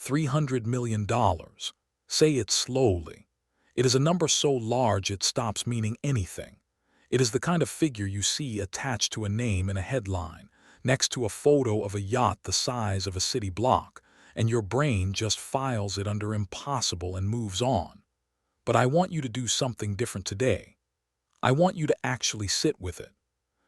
$300 million. Say it slowly. It is a number so large it stops meaning anything. It is the kind of figure you see attached to a name in a headline, next to a photo of a yacht the size of a city block, and your brain just files it under impossible and moves on. But I want you to do something different today. I want you to actually sit with it.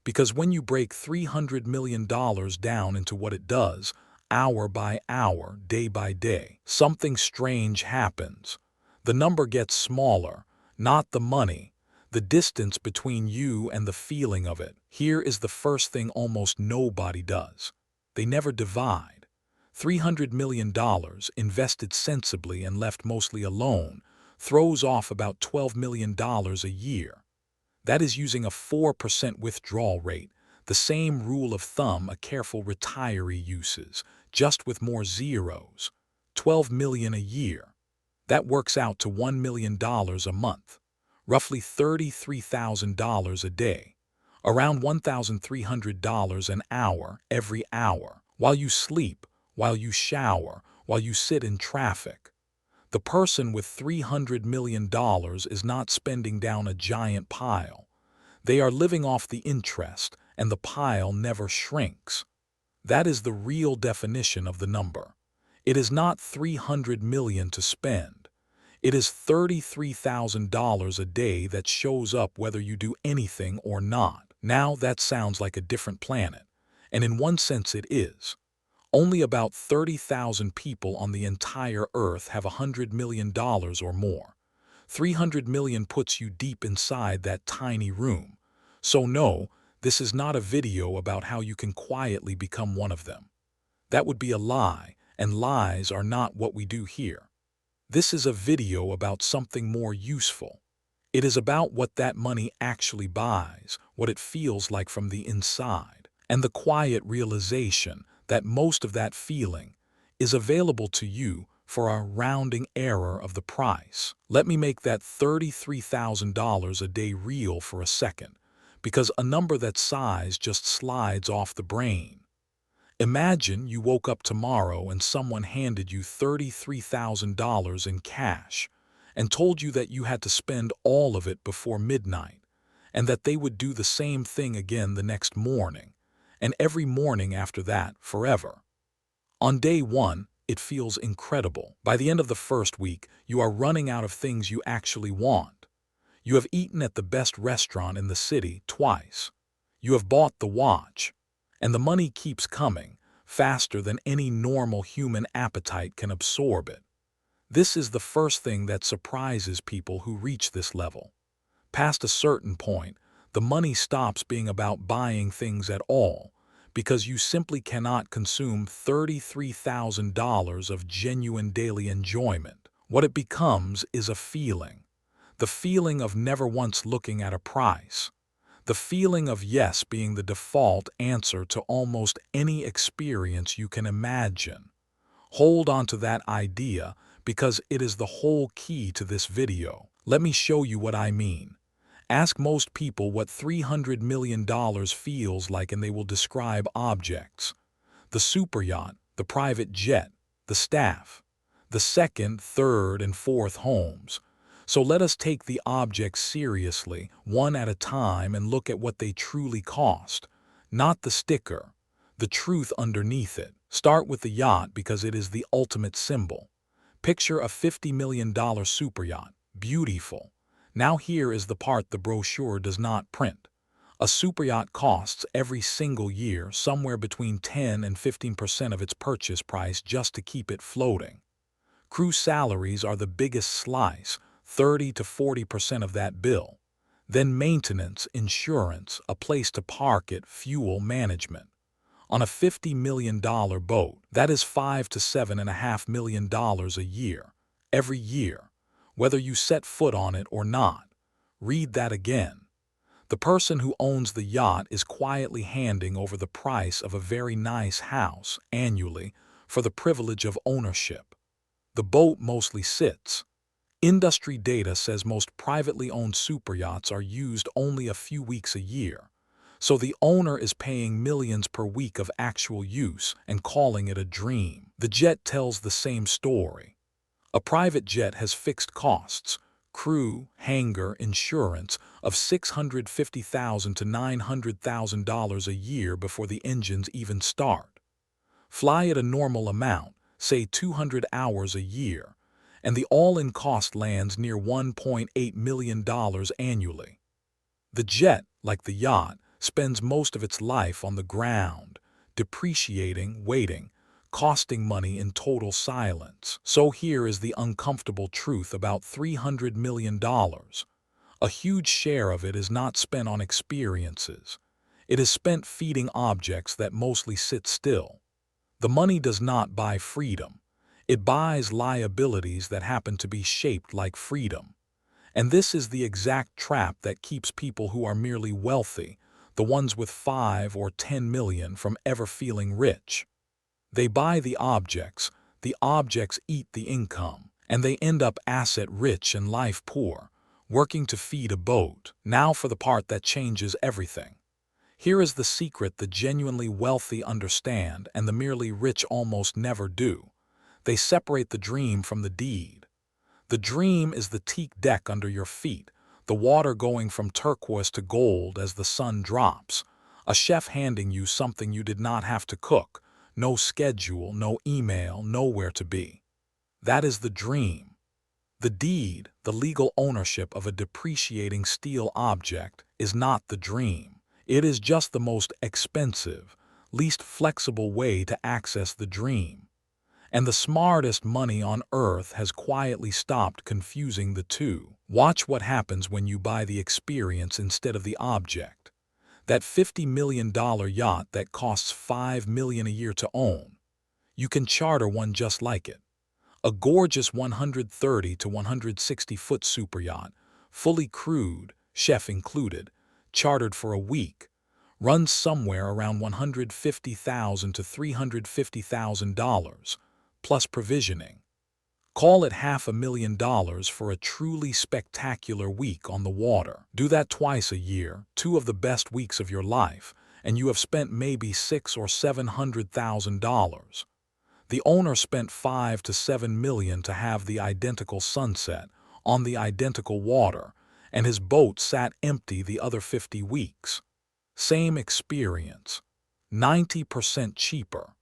Because when you break $300 million down into what it does, hour by hour, day by day, something strange happens. The number gets smaller, not the money, the distance between you and the feeling of it. Here is the first thing almost nobody does. They never divide. $300 million invested sensibly and left mostly alone throws off about $12 million a year. That is using a 4% withdrawal rate, the same rule of thumb a careful retiree uses, just with more zeros. $12 million a year. That works out to $1 million a month, roughly $33,000 a day, around $1,300 an hour every hour, while you sleep, while you shower, while you sit in traffic. The person with $300 million is not spending down a giant pile. They are living off the interest, and the pile never shrinks. That is the real definition of the number. It is not $300 million to spend. It is $33,000 a day that shows up whether you do anything or not. Now that sounds like a different planet, and in one sense it is. Only about 30,000 people on the entire Earth have $100 million or more. 300 million puts you deep inside that tiny room. So no, this is not a video about how you can quietly become one of them. That would be a lie, and lies are not what we do here. This is a video about something more useful. It is about what that money actually buys, what it feels like from the inside, and the quiet realization that most of that feeling is available to you for a rounding error of the price. Let me make that $33,000 a day real for a second, because a number that size just slides off the brain. Imagine you woke up tomorrow and someone handed you $33,000 in cash and told you that you had to spend all of it before midnight, and that they would do the same thing again the next morning, and every morning after that forever. On day one, it feels incredible. By the end of the first week, you are running out of things you actually want. You have eaten at the best restaurant in the city twice. You have bought the watch. And the money keeps coming, faster than any normal human appetite can absorb it. This is the first thing that surprises people who reach this level. Past a certain point, the money stops being about buying things at all, because you simply cannot consume $33,000 of genuine daily enjoyment. What it becomes is a feeling. The feeling of never once looking at a price. The feeling of yes being the default answer to almost any experience you can imagine. Hold on to that idea because it is the whole key to this video. Let me show you what I mean. Ask most people what $300 million feels like and they will describe objects. The super yacht, the private jet, the staff, the second, third, and fourth homes. So let us take the objects seriously, one at a time, and look at what they truly cost. Not the sticker, the truth underneath it. Start with the yacht because it is the ultimate symbol. Picture a $50 million super yacht. Beautiful. Now here is the part the brochure does not print. A super yacht costs every single year somewhere between 10 and 15% of its purchase price just to keep it floating. Crew salaries are the biggest slice, 30 to 40% of that bill. Then maintenance, insurance, a place to park it, fuel management. On a $50 million boat, that is $5 to $7.5 million a year, every year, whether you set foot on it or not. Read that again. The person who owns the yacht is quietly handing over the price of a very nice house annually for the privilege of ownership. The boat mostly sits. Industry data says most privately owned superyachts are used only a few weeks a year, So the owner is paying millions per week of actual use and calling it a dream. The jet tells the same story. A private jet has fixed costs, crew, hangar, insurance of $650,000 to $900,000 a year before the engines even start. Fly at a normal amount, say 200 hours a year, and the all-in cost lands near $1.8 million annually. The jet, like the yacht, spends most of its life on the ground, depreciating, waiting, costing money in total silence. So here is the uncomfortable truth about $300 million. A huge share of it is not spent on experiences. It is spent feeding objects that mostly sit still. The money does not buy freedom. It buys liabilities that happen to be shaped like freedom. And this is the exact trap that keeps people who are merely wealthy, the ones with 5 or 10 million, from ever feeling rich. They buy the objects eat the income, and they end up asset rich and life poor, working to feed a boat. Now for the part that changes everything. Here is the secret the genuinely wealthy understand and the merely rich almost never do. They separate the dream from the deed. The dream is the teak deck under your feet, the water going from turquoise to gold as the sun drops, a chef handing you something you did not have to cook, no schedule, no email, nowhere to be. That is the dream. The deed, the legal ownership of a depreciating steel object, is not the dream. It is just the most expensive, least flexible way to access the dream. And the smartest money on earth has quietly stopped confusing the two. Watch what happens when you buy the experience instead of the object. That $50 million yacht that costs $5 million a year to own, you can charter one just like it. A gorgeous 130 to 160-foot super yacht, fully crewed, chef included, chartered for a week, runs somewhere around $150,000 to $350,000, plus provisioning. Call it $500,000 for a truly spectacular week on the water. Do that twice a year, 2 of the best weeks of your life, and you have spent maybe $600,000 or $700,000. The owner spent $5 to $7 million to have the identical sunset, on the identical water, and his boat sat empty the other 50 weeks. Same experience, 90% cheaper.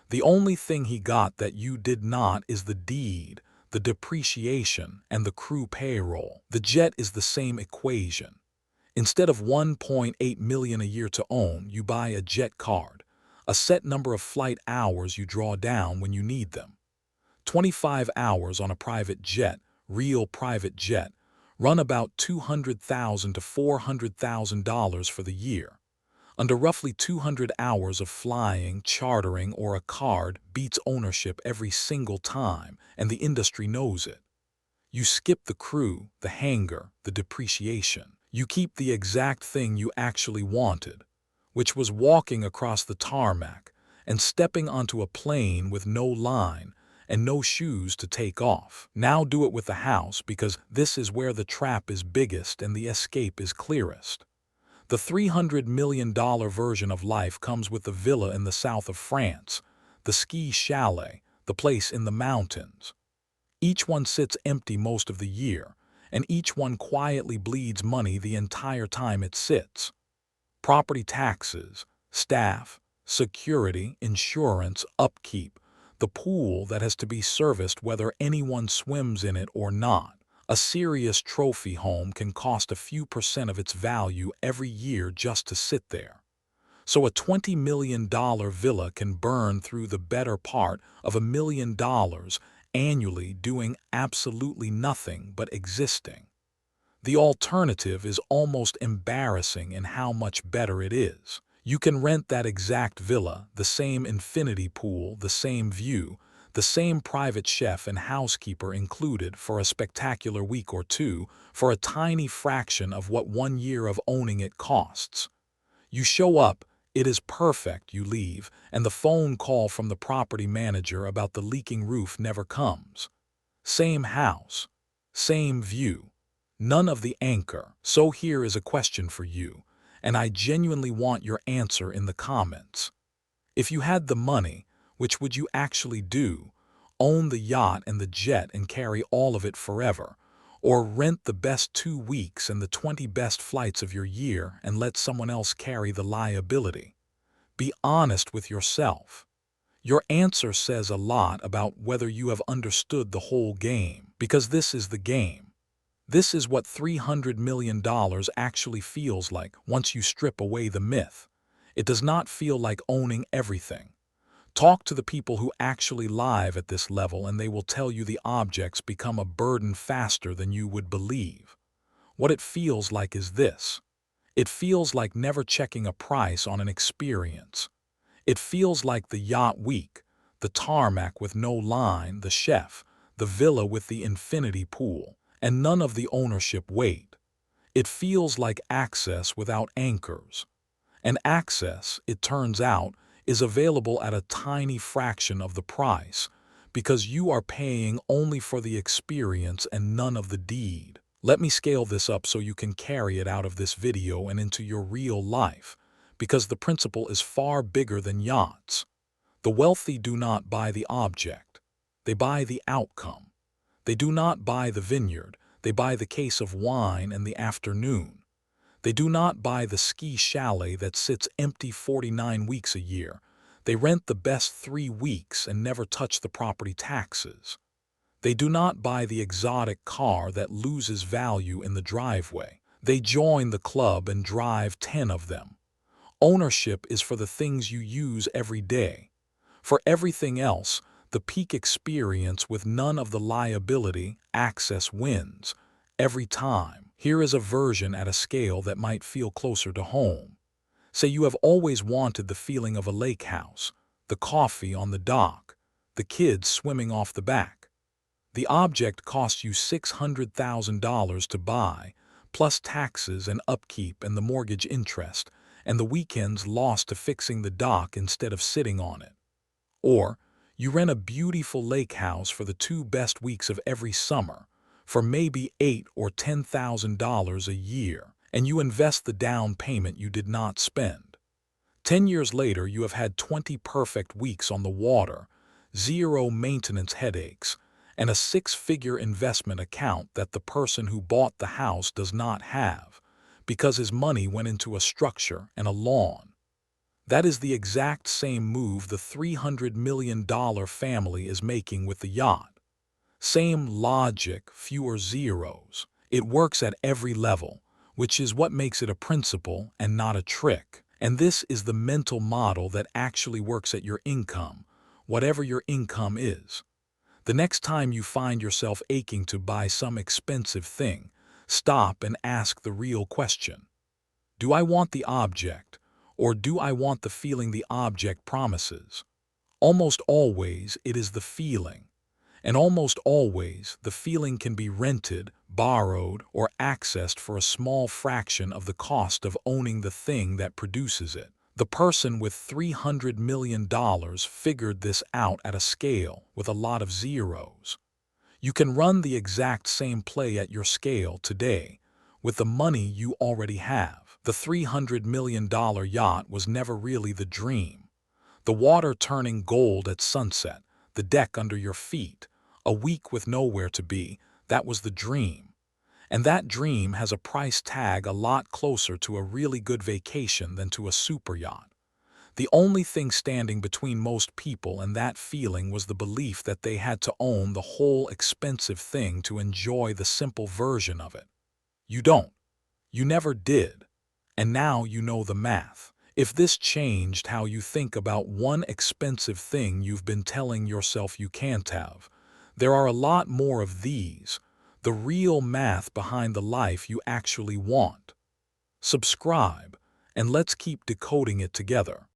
The only thing he got that you did not is the deed, the depreciation, and the crew payroll. The jet is the same equation. Instead of $1.8 million a year to own, you buy a jet card, a set number of flight hours you draw down when you need them. 25 hours on a private jet, real private jet, run about $200,000 to $400,000 for the year. Under roughly 200 hours of flying, chartering, or a card beats ownership every single time, and the industry knows it. You skip the crew, the hangar, the depreciation. You keep the exact thing you actually wanted, which was walking across the tarmac and stepping onto a plane with no line and no shoes to take off. Now do it with the house, because this is where the trap is biggest and the escape is clearest. The $300 million version of life comes with the villa in the south of France, the ski chalet, the place in the mountains. Each one sits empty most of the year, and each one quietly bleeds money the entire time it sits. Property taxes, staff, security, insurance, upkeep, the pool that has to be serviced whether anyone swims in it or not. A serious trophy home can cost a few % of its value every year just to sit there. So a $20 million villa can burn through the better part of $1 million annually doing absolutely nothing but existing. The alternative is almost embarrassing in how much better it is. You can rent that exact villa, the same infinity pool, the same view, the same private chef and housekeeper included, for a spectacular week or two, for a tiny fraction of what 1 year of owning it costs. You show up, it is perfect, you leave, and the phone call from the property manager about the leaking roof never comes. Same house, same view, none of the anchor. So here is a question for you, and I genuinely want your answer in the comments. If you had the money, which would you actually do? Own the yacht and the jet and carry all of it forever? Or rent the best 2 weeks and the 20 best flights of your year and let someone else carry the liability? Be honest with yourself. Your answer says a lot about whether you have understood the whole game, because this is the game. This is what $300 million actually feels like once you strip away the myth. It does not feel like owning everything. Talk to the people who actually live at this level and they will tell you the objects become a burden faster than you would believe. What it feels like is this. It feels like never checking a price on an experience. It feels like the yacht week, the tarmac with no line, the chef, the villa with the infinity pool, and none of the ownership weight. It feels like access without anchors. And access, it turns out, is available at a tiny fraction of the price, because you are paying only for the experience and none of the deed. Let me scale this up so you can carry it out of this video and into your real life, because the principle is far bigger than yachts. The wealthy do not buy the object. They buy the outcome. They do not buy the vineyard. They buy the case of wine and the afternoon. They do not buy the ski chalet that sits empty 49 weeks a year. They rent the best 3 weeks and never touch the property taxes. They do not buy the exotic car that loses value in the driveway. They join the club and drive 10 of them. Ownership is for the things you use every day. For everything else, the peak experience with none of the liability, access wins. Every time. Here is a version at a scale that might feel closer to home. Say you have always wanted the feeling of a lake house, the coffee on the dock, the kids swimming off the back. The object costs you $600,000 to buy, plus taxes and upkeep and the mortgage interest, and the weekends lost to fixing the dock instead of sitting on it. Or, you rent a beautiful lake house for the 2 best weeks of every summer, for maybe $8,000 or $10,000 a year, and you invest the down payment you did not spend. 10 years later, you have had 20 perfect weeks on the water, 0 maintenance headaches, and a 6-figure investment account that the person who bought the house does not have, because his money went into a structure and a lawn. That is the exact same move the $300 million family is making with the yacht. Same logic, fewer zeros. It works at every level, which is what makes it a principle and not a trick. And this is the mental model that actually works at your income, whatever your income is. The next time you find yourself aching to buy some expensive thing, stop and ask the real question. Do I want the object, or do I want the feeling the object promises? Almost always it is the feeling. And almost always, the feeling can be rented, borrowed, or accessed for a small fraction of the cost of owning the thing that produces it. The person with $300 million figured this out at a scale with a lot of zeros. You can run the exact same play at your scale today with the money you already have. The $300 million yacht was never really the dream. The water turning gold at sunset, the deck under your feet, a week with nowhere to be, that was the dream. And that dream has a price tag a lot closer to a really good vacation than to a super yacht. The only thing standing between most people and that feeling was the belief that they had to own the whole expensive thing to enjoy the simple version of it. You don't. You never did. And now you know the math. If this changed how you think about one expensive thing you've been telling yourself you can't have, there are a lot more of these, the real math behind the life you actually want. Subscribe, and let's keep decoding it together.